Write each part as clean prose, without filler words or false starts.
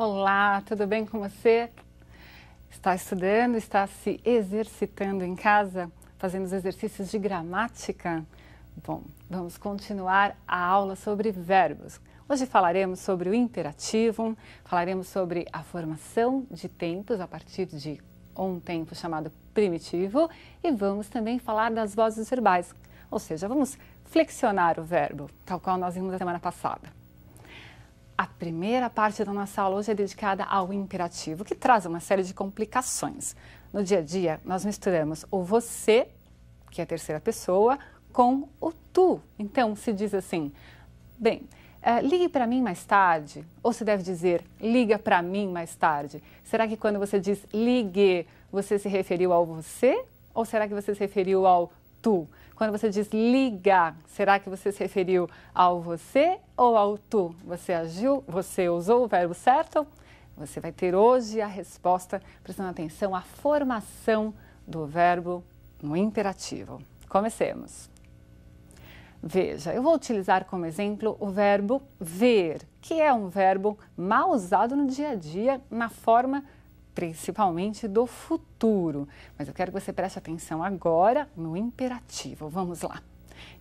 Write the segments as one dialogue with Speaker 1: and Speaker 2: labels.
Speaker 1: Olá, tudo bem com você? Está estudando, está se exercitando em casa, fazendo os exercícios de gramática? Bom, vamos continuar a aula sobre verbos. Hoje falaremos sobre o imperativo, falaremos sobre a formação de tempos a partir de um tempo chamado primitivo e vamos também falar das vozes verbais, ou seja, vamos flexionar o verbo, tal qual nós vimos na semana passada. A primeira parte da nossa aula hoje é dedicada ao imperativo, que traz uma série de complicações. No dia a dia, nós misturamos o você, que é a terceira pessoa, com o tu. Então, se diz assim, bem, ligue para mim mais tarde, ou se deve dizer, liga para mim mais tarde. Será que quando você diz ligue, você se referiu ao você, ou será que você se referiu ao tu? Quando você diz liga, será que você se referiu ao você ou ao tu? Você usou o verbo certo? Você vai ter hoje a resposta prestando atenção à formação do verbo no imperativo. Comecemos. Veja, eu vou utilizar como exemplo o verbo ver, que é um verbo mal usado no dia a dia na forma principalmente do futuro. Mas eu quero que você preste atenção agora no imperativo. Vamos lá.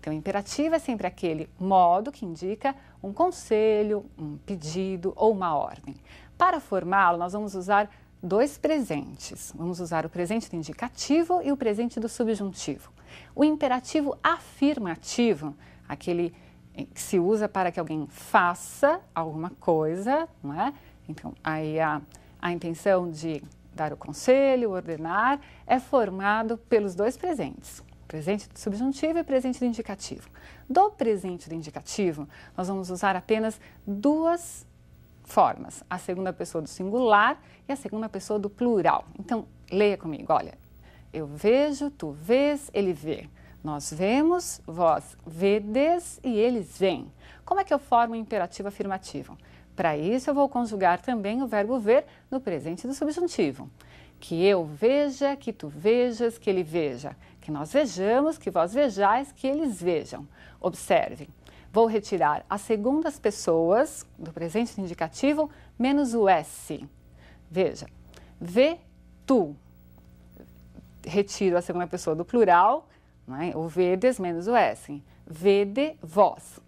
Speaker 1: Então, o imperativo é sempre aquele modo que indica um conselho, um pedido ou uma ordem. Para formá-lo, nós vamos usar dois presentes. Vamos usar o presente do indicativo e o presente do subjuntivo. O imperativo afirmativo, aquele que se usa para que alguém faça alguma coisa, não é? Então, aí a intenção de dar o conselho, ordenar, é formado pelos dois presentes, presente do subjuntivo e presente do indicativo. Do presente do indicativo, nós vamos usar apenas duas formas, a segunda pessoa do singular e a segunda pessoa do plural. Então, leia comigo, olha, eu vejo, tu vês, ele vê. Nós vemos, vós vedes e eles veem. Como é que eu formo o imperativo afirmativo? Para isso, eu vou conjugar também o verbo ver no presente do subjuntivo. Que eu veja, que tu vejas, que ele veja. Que nós vejamos, que vós vejais, que eles vejam. Observe, vou retirar as segundas pessoas do presente do indicativo menos o S. Veja, vê tu. Retiro a segunda pessoa do plural, não é? O vedes menos o S. Vede vós.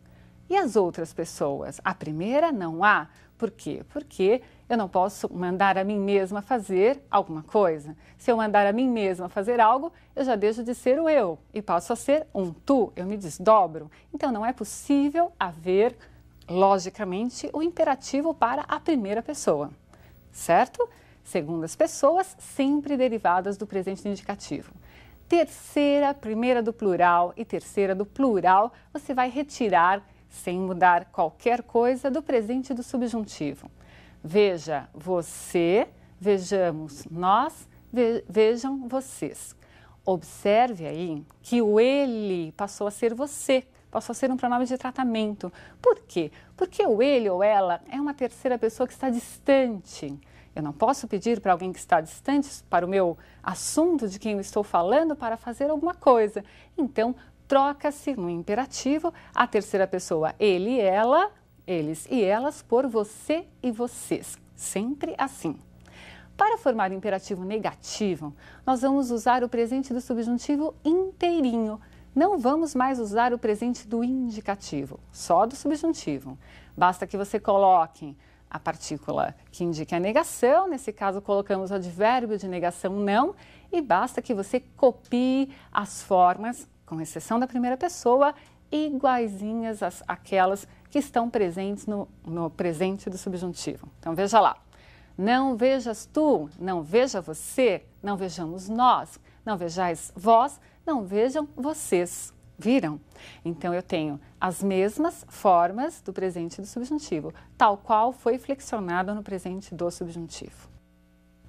Speaker 1: E as outras pessoas? A primeira não há. Por quê? Porque eu não posso mandar a mim mesma fazer alguma coisa. Se eu mandar a mim mesma fazer algo, eu já deixo de ser o eu e passo a ser um tu, eu me desdobro. Então não é possível haver, logicamente, o imperativo para a primeira pessoa, certo? Segundas pessoas, sempre derivadas do presente do indicativo. Terceira, primeira do plural e terceira do plural, você vai retirar sem mudar qualquer coisa do presente do subjuntivo. Veja você, vejamos nós, vejam vocês. Observe aí que o ele passou a ser você, passou a ser um pronome de tratamento. Por quê? Porque o ele ou ela é uma terceira pessoa que está distante. Eu não posso pedir para alguém que está distante, para o meu assunto de quem eu estou falando, para fazer alguma coisa. Então, troca-se no imperativo a terceira pessoa ele e ela, eles e elas por você e vocês. Sempre assim. Para formar o imperativo negativo, nós vamos usar o presente do subjuntivo inteirinho. Não vamos mais usar o presente do indicativo, só do subjuntivo. Basta que você coloque a partícula que indica a negação, nesse caso colocamos o advérbio de negação não, e basta que você copie as formas, com exceção da primeira pessoa, iguaizinhas àquelas que estão presentes no presente do subjuntivo. Então veja lá, não vejas tu, não veja você, não vejamos nós, não vejais vós, não vejam vocês. Viram? Então, eu tenho as mesmas formas do presente do subjuntivo, tal qual foi flexionado no presente do subjuntivo.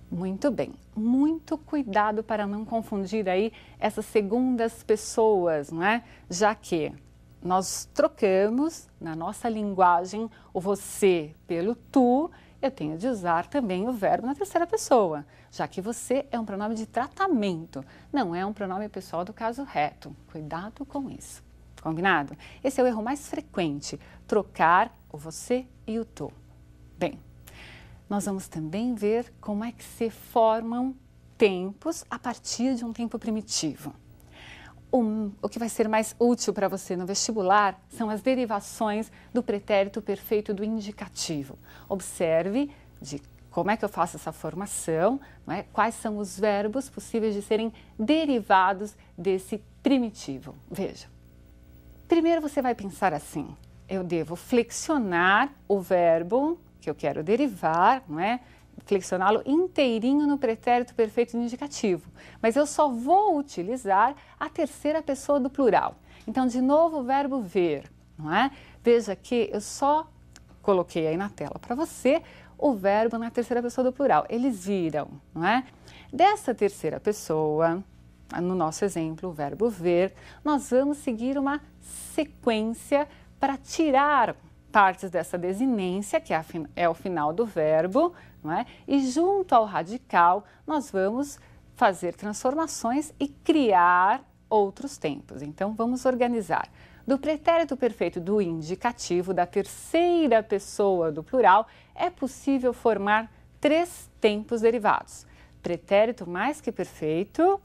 Speaker 1: Muito bem, muito cuidado para não confundir aí essas segundas pessoas, não é? Já que nós trocamos na nossa linguagem o você pelo tu, eu tenho de usar também o verbo na terceira pessoa, já que você é um pronome de tratamento, não é um pronome pessoal do caso reto. Cuidado com isso. Combinado? Esse é o erro mais frequente, trocar o você e o tu. Bem, Nós vamos também ver como é que se formam tempos a partir de um tempo primitivo. O que vai ser mais útil para você no vestibular são as derivações do pretérito perfeito do indicativo. Observe como é que eu faço essa formação, não é? Quais são os verbos possíveis de serem derivados desse primitivo. Veja, primeiro você vai pensar assim: eu devo flexionar o verbo que eu quero derivar, não é? Flexioná-lo inteirinho no pretérito perfeito do indicativo, mas eu só vou utilizar a terceira pessoa do plural. Então, de novo, o verbo ver, não é? Veja que eu só coloquei aí na tela para você o verbo na terceira pessoa do plural. Eles viram, não é? Dessa terceira pessoa, no nosso exemplo, o verbo ver, nós vamos seguir uma sequência para tirar partes dessa desinência, que é o final do verbo, não é? E junto ao radical, nós vamos fazer transformações e criar outros tempos. Então, vamos organizar. Do pretérito perfeito do indicativo, da terceira pessoa do plural, é possível formar 3 tempos derivados: pretérito mais que perfeito,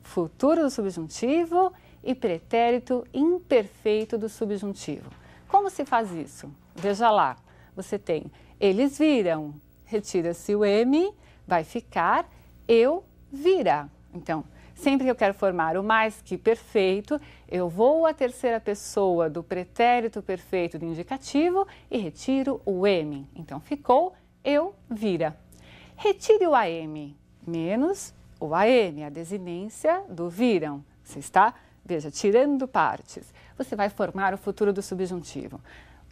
Speaker 1: futuro do subjuntivo e pretérito imperfeito do subjuntivo. Como se faz isso? Veja lá, você tem eles viram, retira-se o M, vai ficar eu vira. Então, sempre que eu quero formar o mais que perfeito, eu vou à terceira pessoa do pretérito perfeito do indicativo e retiro o M. Então, ficou eu vira. Retire o AM menos o AM, a desinência do viram. Você está, veja, tirando partes. Você vai formar o futuro do subjuntivo.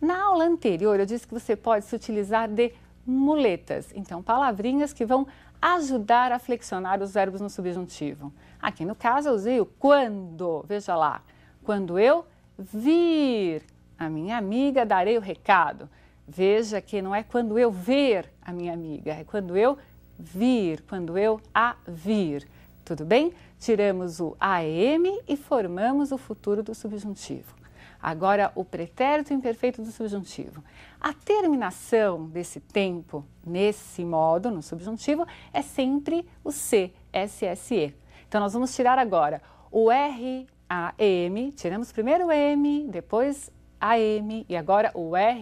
Speaker 1: Na aula anterior, eu disse que você pode se utilizar de muletas. Então, palavrinhas que vão ajudar a flexionar os verbos no subjuntivo. Aqui no caso, eu usei o quando. Veja lá. Quando eu vir a minha amiga, darei o recado. Veja que não é quando eu ver a minha amiga, é quando eu vir, quando eu a vir. Tudo bem? Tiramos o AM e formamos o futuro do subjuntivo. Agora, o pretérito imperfeito do subjuntivo. A terminação desse tempo, nesse modo, no subjuntivo, é sempre o C, SSE. Então, nós vamos tirar agora o RAM, tiramos primeiro o M, depois AM e agora o RAM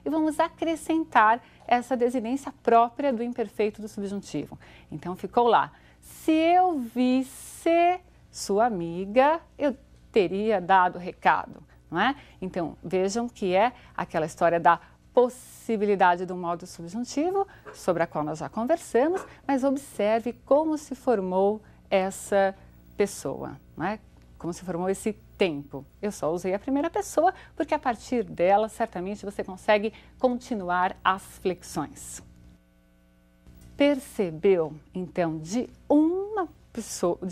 Speaker 1: e vamos acrescentar essa desinência própria do imperfeito do subjuntivo. Então, ficou lá. Se eu visse sua amiga, eu teria dado recado, não é? Então, vejam que é aquela história da possibilidade do modo subjuntivo, sobre a qual nós já conversamos, mas observe como se formou essa pessoa, não é? Como se formou esse tempo. Eu só usei a primeira pessoa, porque a partir dela, certamente, você consegue continuar as flexões. Percebeu, então, de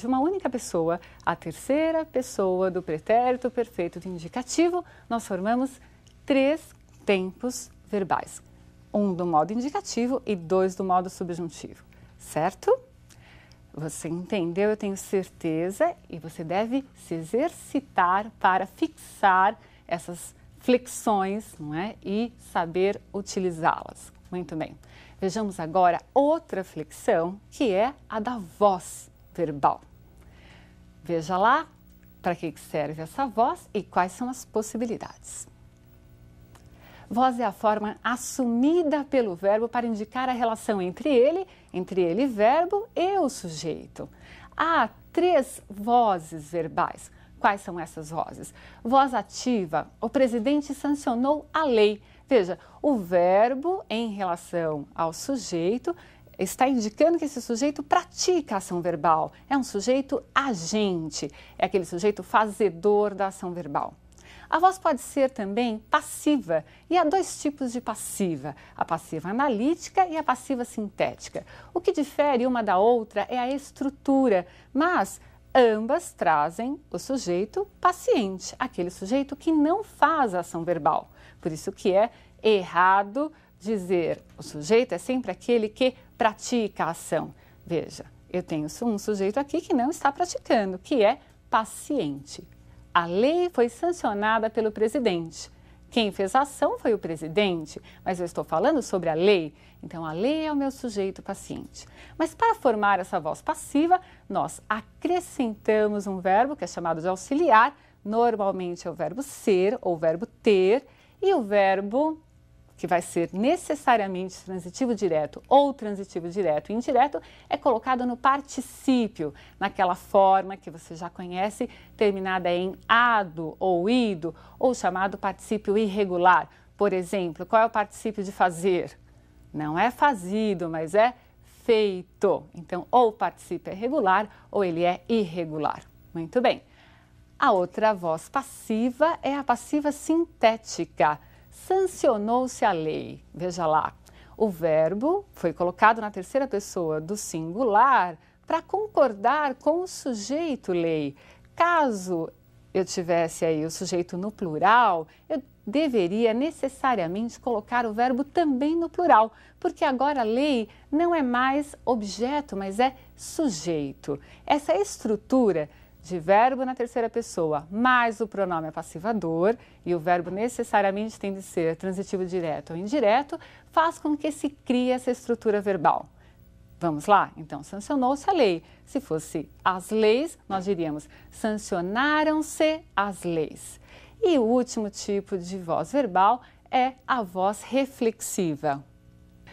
Speaker 1: uma única pessoa, a terceira pessoa do pretérito perfeito do indicativo, nós formamos 3 tempos verbais. 1 do modo indicativo e 2 do modo subjuntivo, certo? Você entendeu, eu tenho certeza, e você deve se exercitar para fixar essas flexões, não é? E saber utilizá-las. Muito bem. Vejamos agora outra flexão, que é a da voz verbal. Veja lá para que serve essa voz e quais são as possibilidades. Voz é a forma assumida pelo verbo para indicar a relação entre ele, verbo, e o sujeito. Há 3 vozes verbais. Quais são essas vozes? Voz ativa, o presidente sancionou a lei. Veja, o verbo em relação ao sujeito está indicando que esse sujeito pratica a ação verbal. É um sujeito agente, é aquele sujeito fazedor da ação verbal. A voz pode ser também passiva, e há 2 tipos de passiva, a passiva analítica e a passiva sintética. O que difere uma da outra é a estrutura, mas ambas trazem o sujeito paciente, aquele sujeito que não faz a ação verbal. Por isso que é errado dizer o sujeito é sempre aquele que pratica a ação. Veja, eu tenho um sujeito aqui que não está praticando, que é paciente. A lei foi sancionada pelo presidente. Quem fez a ação foi o presidente, mas eu estou falando sobre a lei. Então, a lei é o meu sujeito paciente. Mas para formar essa voz passiva, nós acrescentamos um verbo que é chamado de auxiliar. Normalmente é o verbo ser ou o verbo ter, e o verbo que vai ser necessariamente transitivo direto ou transitivo direto e indireto, é colocado no particípio, naquela forma que você já conhece, terminada em ado ou ido, ou chamado particípio irregular. Por exemplo, qual é o particípio de fazer? Não é fazido, mas é feito. Então, ou o particípio é regular ou ele é irregular. Muito bem. A outra voz passiva é a passiva sintética. Sancionou-se a lei. Veja lá, o verbo foi colocado na terceira pessoa do singular para concordar com o sujeito lei. Caso eu tivesse aí o sujeito no plural, eu deveria necessariamente colocar o verbo também no plural, porque agora a lei não é mais objeto, mas é sujeito. Essa estrutura de verbo na terceira pessoa, mais o pronome passivador, e o verbo necessariamente tem de ser transitivo direto ou indireto, faz com que se crie essa estrutura verbal. Vamos lá? Então, sancionou-se a lei. Se fosse as leis, nós diríamos sancionaram-se as leis. E o último tipo de voz verbal é a voz reflexiva.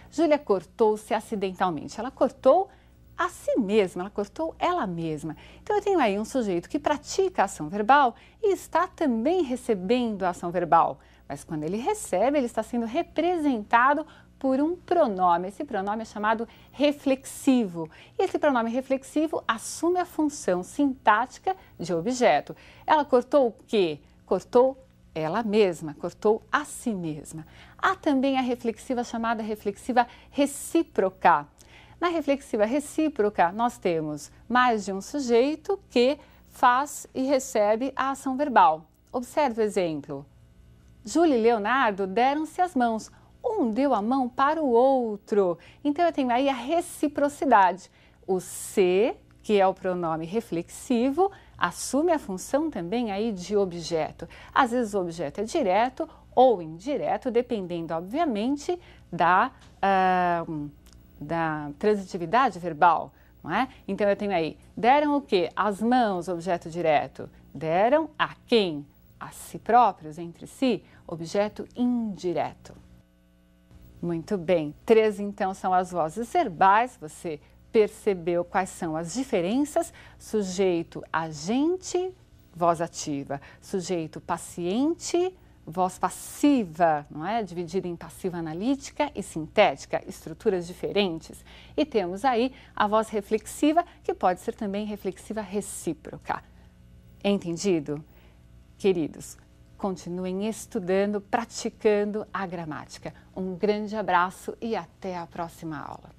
Speaker 1: Júlia cortou-se acidentalmente. Ela cortou a si mesma, ela cortou ela mesma. Então, eu tenho aí um sujeito que pratica a ação verbal e está também recebendo a ação verbal. Mas quando ele recebe, ele está sendo representado por um pronome. Esse pronome é chamado reflexivo. E esse pronome reflexivo assume a função sintática de objeto. Ela cortou o quê? Cortou ela mesma, cortou a si mesma. Há também a reflexiva chamada reflexiva recíproca. Na reflexiva recíproca, nós temos mais de um sujeito que faz e recebe a ação verbal. Observe o exemplo. Júlia e Leonardo deram-se as mãos. Um deu a mão para o outro. Então, eu tenho aí a reciprocidade. O se, que é o pronome reflexivo, assume a função também aí de objeto. Às vezes o objeto é direto ou indireto, dependendo, obviamente, da transitividade verbal, não é? Então, eu tenho aí, deram o quê? As mãos, objeto direto. Deram a quem? A si próprios, entre si, objeto indireto. Muito bem. 3, então, são as vozes verbais. Você percebeu quais são as diferenças? Sujeito agente, voz ativa. Sujeito paciente, voz passiva, não é? Dividida em passiva analítica e sintética, estruturas diferentes. E temos aí a voz reflexiva, que pode ser também reflexiva recíproca. Entendido? Queridos, continuem estudando, praticando a gramática. Um grande abraço e até a próxima aula.